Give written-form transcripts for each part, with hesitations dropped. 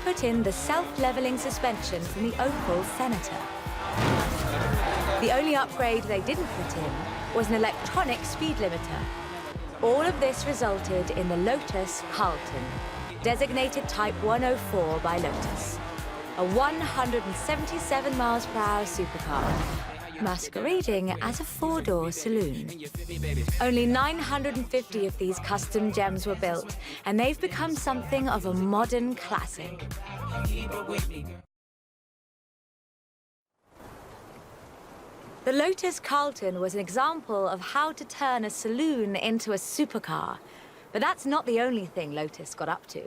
put in the self-leveling suspension from the Opel Senator. The only upgrade they didn't put in was an electronic speed limiter. All of this resulted in the Lotus Carlton, designated Type 104 by Lotus, a 177 miles per hour supercar, masquerading as a four-door saloon. Only 950 of these custom gems were built, and they've become something of a modern classic. The Lotus Carlton was an example of how to turn a saloon into a supercar, but that's not the only thing Lotus got up to.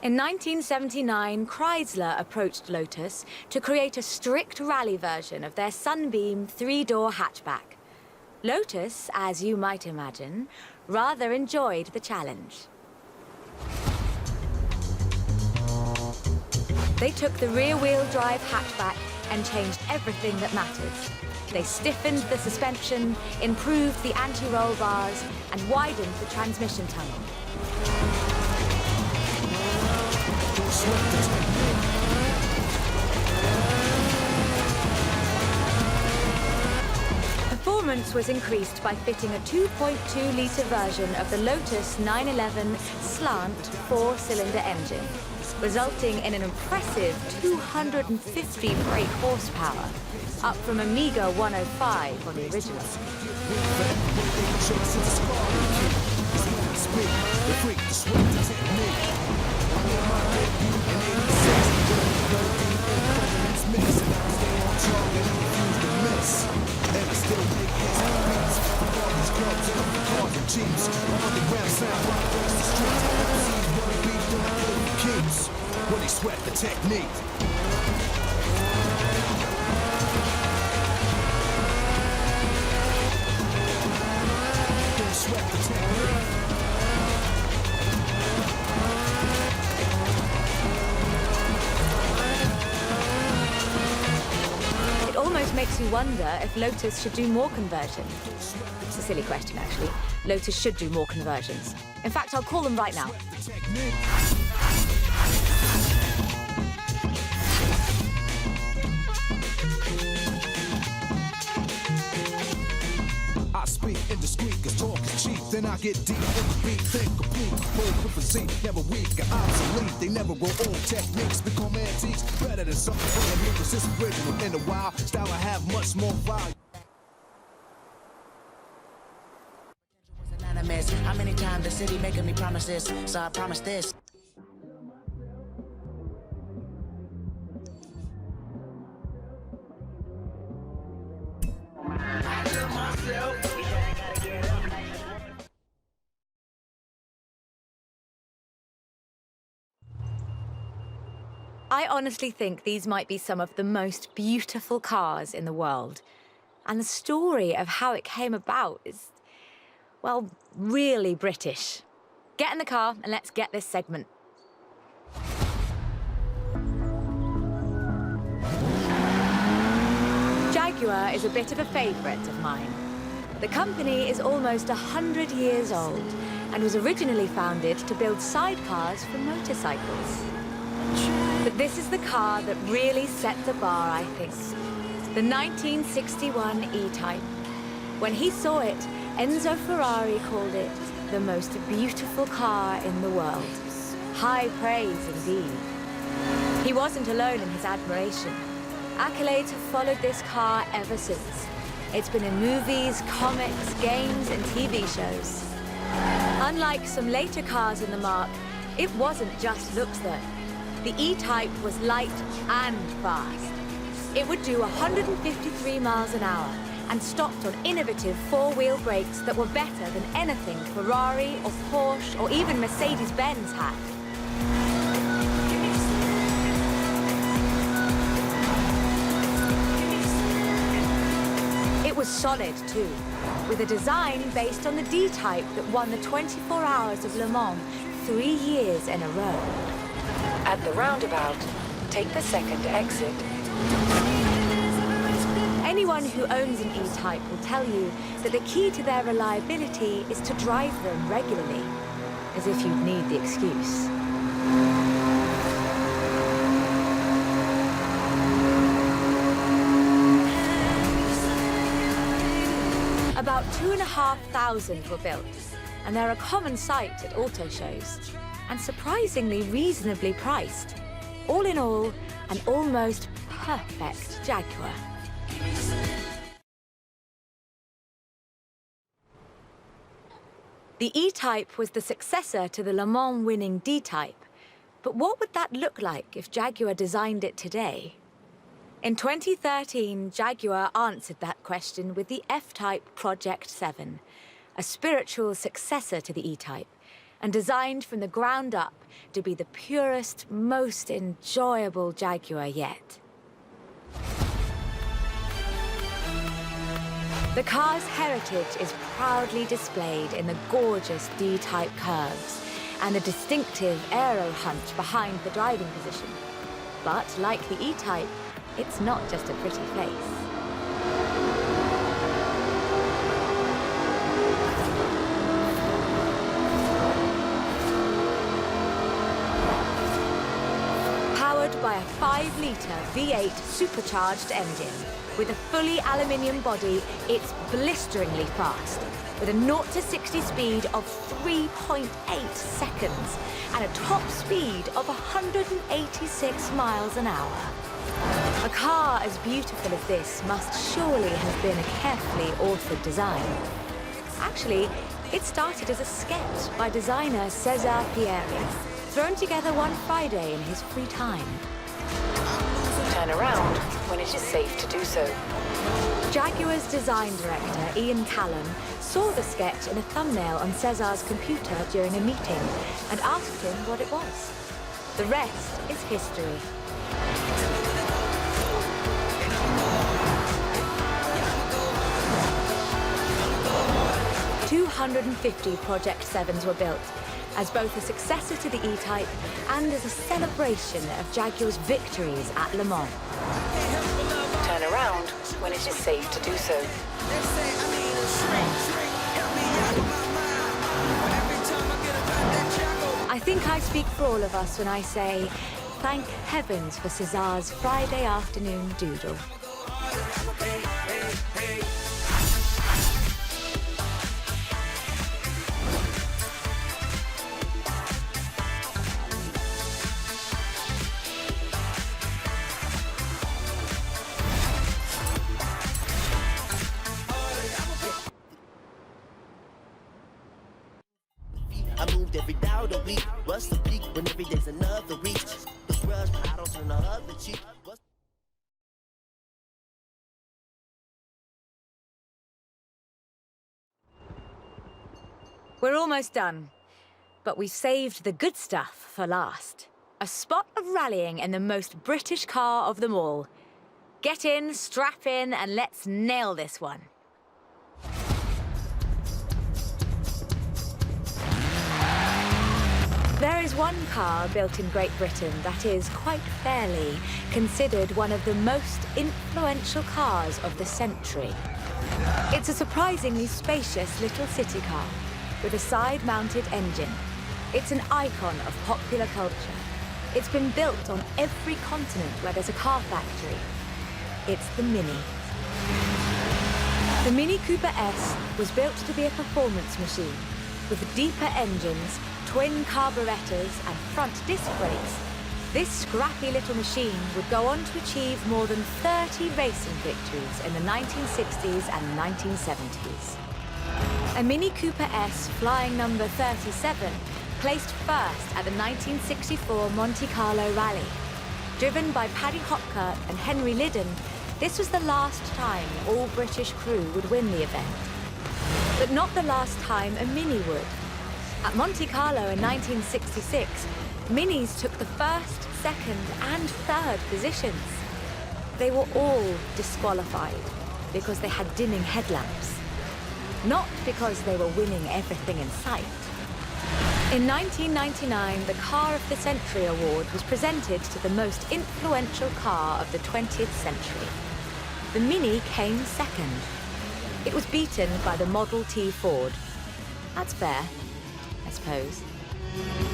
In 1979, Chrysler approached Lotus to create a strict rally version of their Sunbeam three-door hatchback. Lotus, as you might imagine, rather enjoyed the challenge. They took the rear-wheel drive hatchback and changed everything that mattered. They stiffened the suspension, improved the anti-roll bars, and widened the transmission tunnel. Performance was increased by fitting a 2.2-litre version of the Lotus 911 slant four-cylinder engine, resulting in an impressive 250 brake horsepower, up from a meager 105 on the original. When they sweat the technique. Don't sweat the technique. It almost makes you wonder if Lotus should do more conversions. It's a silly question, actually. Lotus should do more conversions. In fact, I'll call them right now. I speak indiscreet, cause talk is cheap. Then I get deep in the beat, think complete. Bold with physique, never weak or obsolete. They never grow old, techniques become antiques. Better than something from the music, this original. In the wild style, I have much more value. How many times the city making me promises, so I promise this. I honestly think these might be some of the most beautiful cars in the world. And the story of how it came about is, well, really British. Get in the car and let's get this segment. Jaguar is a bit of a favourite of mine. The company is almost 100 years old and was originally founded to build sidecars for motorcycles. But this is the car that really set the bar, I think. The 1961 E-Type. When he saw it, Enzo Ferrari called it the most beautiful car in the world. High praise indeed. He wasn't alone in his admiration. Accolades have followed this car ever since. It's been in movies, comics, games, and TV shows. Unlike some later cars in the marque, it wasn't just looks though. The E-Type was light and fast. It would do 153 miles an hour and stopped on innovative four-wheel brakes that were better than anything Ferrari or Porsche or even Mercedes-Benz had. It was solid too, with a design based on the D-Type that won the 24 Hours of Le Mans 3 years in a row. At the roundabout, take the second exit. Anyone who owns an E-Type will tell you that the key to their reliability is to drive them regularly, as if you'd need the excuse. 2,500 were built, and they're a common sight at auto shows, and surprisingly reasonably priced. All in all, an almost perfect Jaguar. The E-Type was the successor to the Le Mans winning D-Type. But what would that look like if Jaguar designed it today? In 2013, Jaguar answered that question with the F-Type Project 7, a spiritual successor to the E-Type, and designed from the ground up to be the purest, most enjoyable Jaguar yet. The car's heritage is proudly displayed in the gorgeous D-Type curves and the distinctive aero hunch behind the driving position. But like the E-Type, it's not just a pretty place. Powered by a 5-litre V8 supercharged engine, with a fully aluminium body, it's blisteringly fast, with a 0 to 60 speed of 3.8 seconds and a top speed of 186 miles an hour. A car as beautiful as this must surely have been a carefully authored design. Actually, it started as a sketch by designer César Pierre, thrown together one Friday in his free time. Turn around when it is safe to do so. Jaguar's design director, Ian Callum, saw the sketch in a thumbnail on César's computer during a meeting and asked him what it was. The rest is history. "250 Project 7s were built, as both a successor to the E-Type and as a celebration of Jaguar's victories at Le Mans. Turn around when it is safe to do so. I think I speak for all of us when I say, thank heavens for César's Friday afternoon doodle. I moved every day of the week. What's the peak when every day's another week? The brush, I don't turn the other cheek. We're almost done, but we've saved the good stuff for last. A spot of rallying in the most British car of them all. Get in, strap in, and let's nail this one. There is one car built in Great Britain that is, quite fairly, considered one of the most influential cars of the century. It's a surprisingly spacious little city car with a side-mounted engine. It's an icon of popular culture. It's been built on every continent where there's a car factory. It's the Mini. The Mini Cooper S was built to be a performance machine with deeper engines, twin carburetors and front disc brakes. This scrappy little machine would go on to achieve more than 30 racing victories in the 1960s and 1970s. A Mini Cooper S flying number 37 placed first at the 1964 Monte Carlo Rally. Driven by Paddy Hopkirk and Henry Liddon, this was the last time an all-British crew would win the event. But not the last time a Mini would. At Monte Carlo in 1966, Minis took the first, second and third positions. They were all disqualified because they had dimming headlamps, not because they were winning everything in sight. In 1999, the Car of the Century Award was presented to the most influential car of the 20th century. The Mini came second. It was beaten by the Model T Ford. That's fair, I suppose.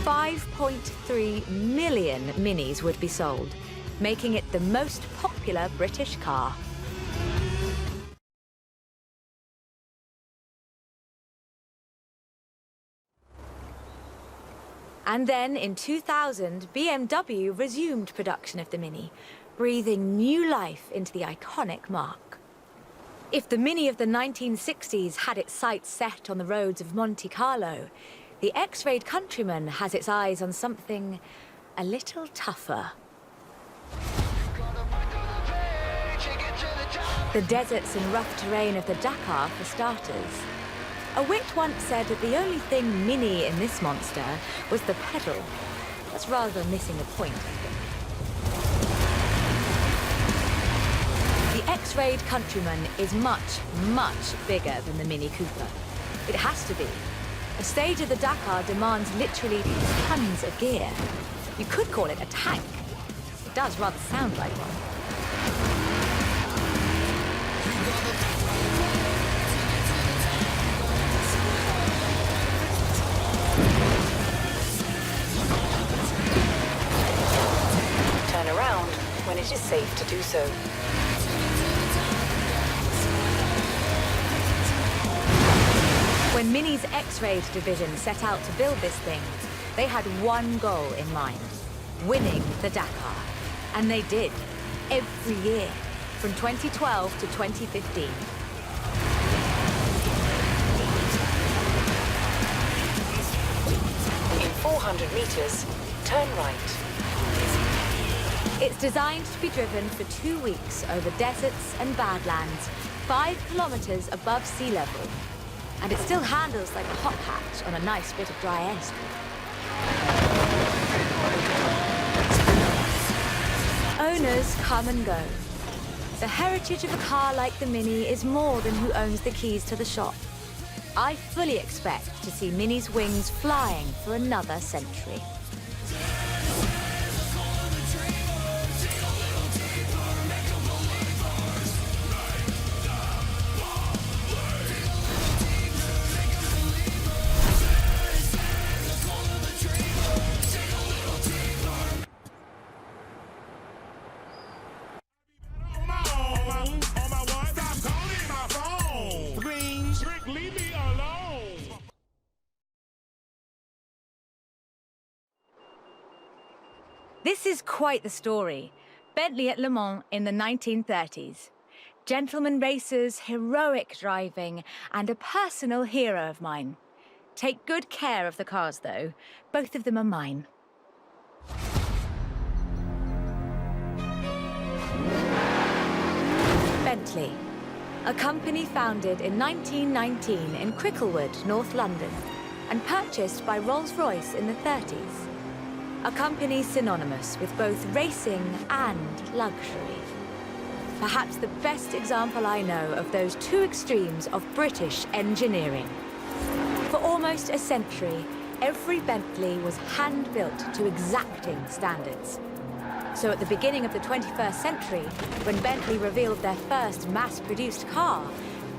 5.3 million Minis would be sold, making it the most popular British car. And then in 2000, BMW resumed production of the Mini, breathing new life into the iconic marque. If the Mini of the 1960s had its sights set on the roads of Monte Carlo, the X-rayed Countryman has its eyes on something a little tougher. The deserts and rough terrain of the Dakar, for starters. A wit once said that the only thing Mini in this monster was the pedal. That's rather missing the point, I think. The X-rayed Countryman is much, much bigger than the Mini Cooper. It has to be. A stage of the Dakar demands literally tons of gear. You could call it a tank. It does rather sound like one. Turn around when it is safe to do so. When Mini's X-rayed division set out to build this thing, they had one goal in mind: winning the Dakar. And they did, every year, from 2012 to 2015. In 400 meters, turn right. It's designed to be driven for 2 weeks over deserts and badlands, 5 kilometers above sea level. And it still handles like a hot hatch on a nice bit of dry airspeed. Owners come and go. The heritage of a car like the Mini is more than who owns the keys to the shop. I fully expect to see Mini's wings flying for another century. This is quite the story. Bentley at Le Mans in the 1930s. Gentlemen racers, heroic driving, and a personal hero of mine. Take good care of the cars, though. Both of them are mine. Bentley, a company founded in 1919 in Cricklewood, North London, and purchased by Rolls-Royce in the 30s. A company synonymous with both racing and luxury. Perhaps the best example I know of those two extremes of British engineering. For almost a century, every Bentley was hand-built to exacting standards. So at the beginning of the 21st century, when Bentley revealed their first mass-produced car,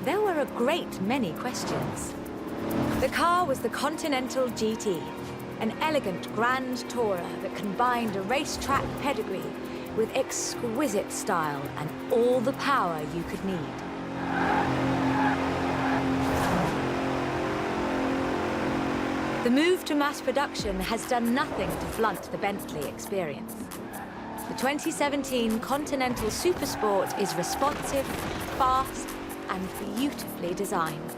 there were a great many questions. The car was the Continental GT, an elegant grand tourer that combined a racetrack pedigree with exquisite style and all the power you could need. The move to mass production has done nothing to blunt the Bentley experience. The 2017 Continental Supersport is responsive, fast, and beautifully designed.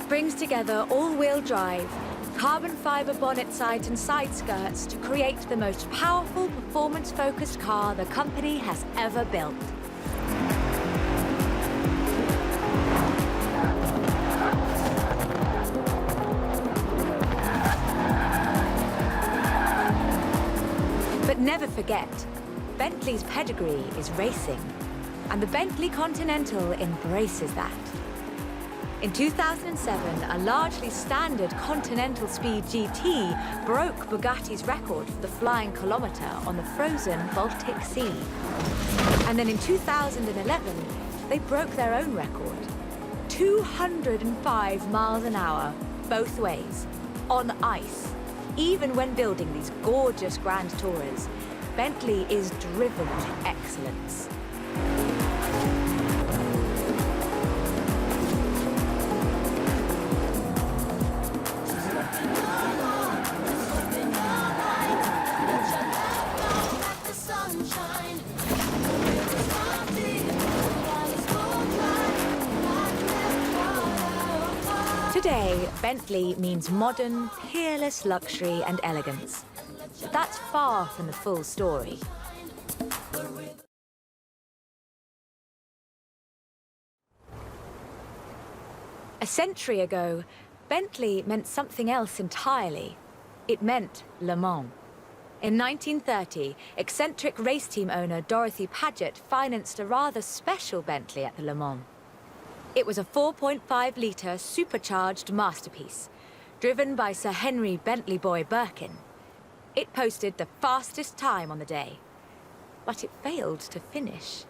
Brings together all-wheel drive, carbon fiber bonnet sides and side skirts to create the most powerful, performance-focused car the company has ever built. But never forget, Bentley's pedigree is racing, and the Bentley Continental embraces that. In 2007, a largely standard Continental Speed GT broke Bugatti's record for the flying kilometre on the frozen Baltic Sea. And then in 2011, they broke their own record. 205 miles an hour, both ways, on ice. Even when building these gorgeous Grand Tourers, Bentley is driven to excellence. Today, Bentley means modern, peerless luxury and elegance. But that's far from the full story. A century ago, Bentley meant something else entirely. It meant Le Mans. In 1930, eccentric race team owner Dorothy Paget financed a rather special Bentley at the Le Mans. It was a 4.5-litre supercharged masterpiece, driven by Sir Henry Bentley Boy Birkin. It posted the fastest time on the day, but it failed to finish.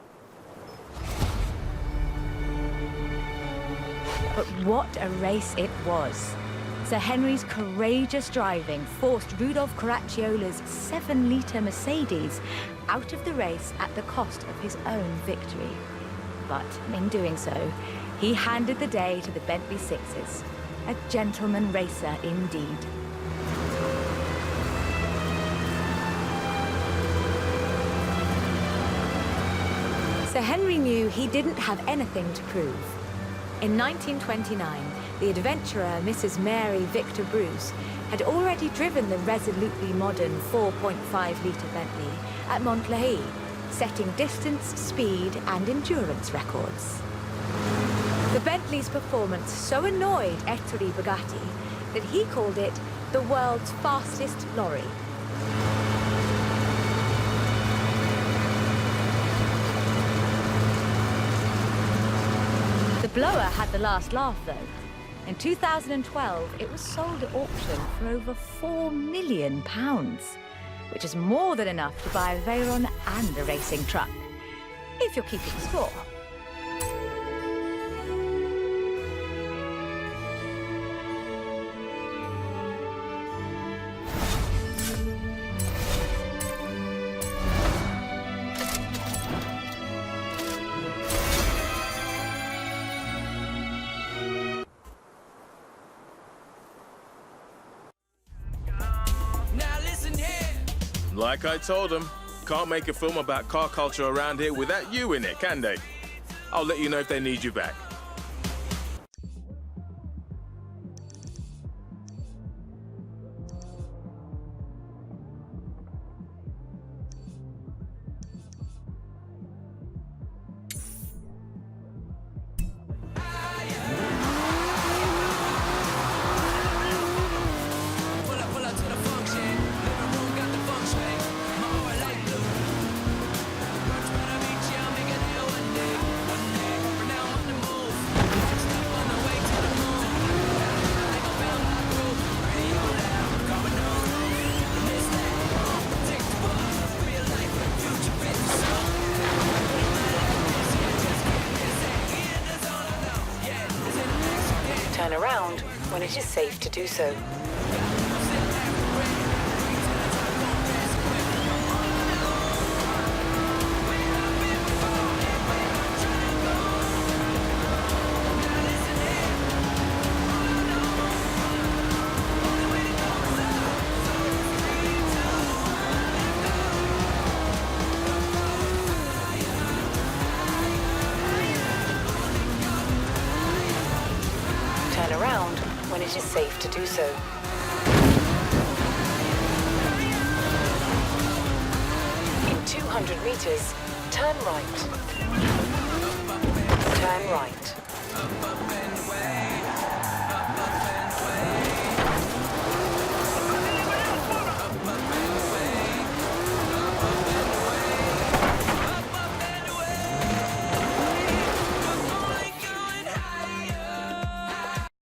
But what a race it was. Sir Henry's courageous driving forced Rudolf Caracciola's 7-litre Mercedes out of the race at the cost of his own victory. But in doing so, he handed the day to the Bentley Sixes, a gentleman racer indeed. Sir Henry knew he didn't have anything to prove. In 1929, the adventurer Mrs. Mary Victor Bruce had already driven the resolutely modern 4.5-litre Bentley at Montlhéry, setting distance, speed, and endurance records. The Bentley's performance so annoyed Ettore Bugatti that he called it the world's fastest lorry. The blower had the last laugh, though. In 2012, it was sold at auction for over £4 million, which is more than enough to buy a Veyron and a racing truck, if you're keeping score. Like I told them, can't make a film about car culture around here without you in it, can they? I'll let you know if they need you back. Turn around when it is safe to do so. Turn around when it is safe to do so. In 200 meters, turn right. Turn right.